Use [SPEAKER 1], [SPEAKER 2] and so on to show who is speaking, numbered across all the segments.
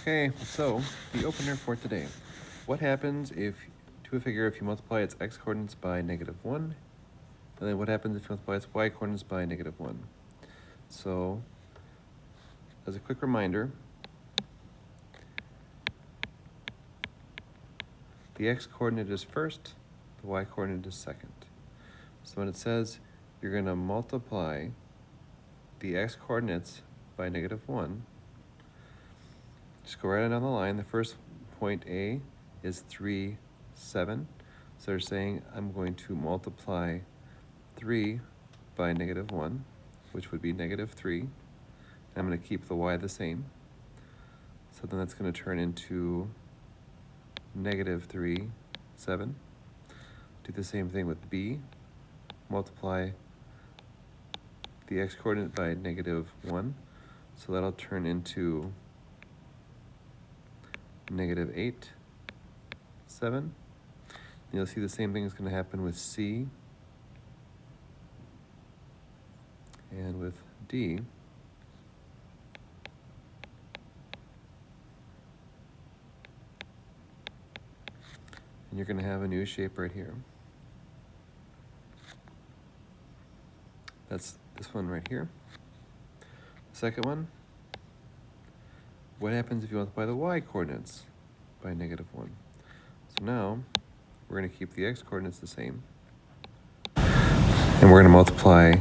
[SPEAKER 1] Okay, so the opener for today. What happens if, to a figure, if you multiply its x coordinates by -1, and then what happens if you multiply its y coordinates by -1? So, as a quick reminder, the x coordinate is first, the y coordinate is second. So when it says you're going to multiply the x coordinates by -1, just go right down the line. The first point A is 3, 7. So they're saying I'm going to multiply 3 by -1, which would be -3. I'm going to keep the y the same. So then that's going to turn into -3, 7. Do the same thing with B. Multiply the x coordinate by -1. So that'll turn into -8, 7. And you'll see the same thing is going to happen with C and with D. And you're going to have a new shape right here. That's this one right here. The second one, what happens if you multiply the y coordinates by -1? So now we're going to keep the x coordinates the same, and we're going to multiply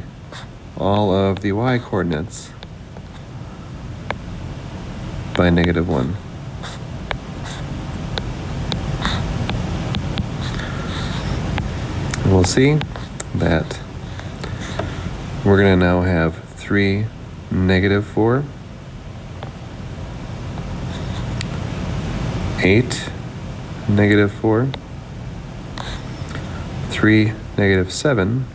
[SPEAKER 1] all of the y coordinates by -1. And we'll see that we're going to now have 3, -4, 8, -4, 3, -7,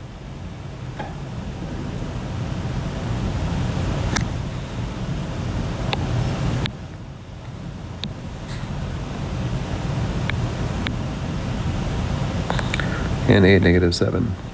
[SPEAKER 1] and 8, -7.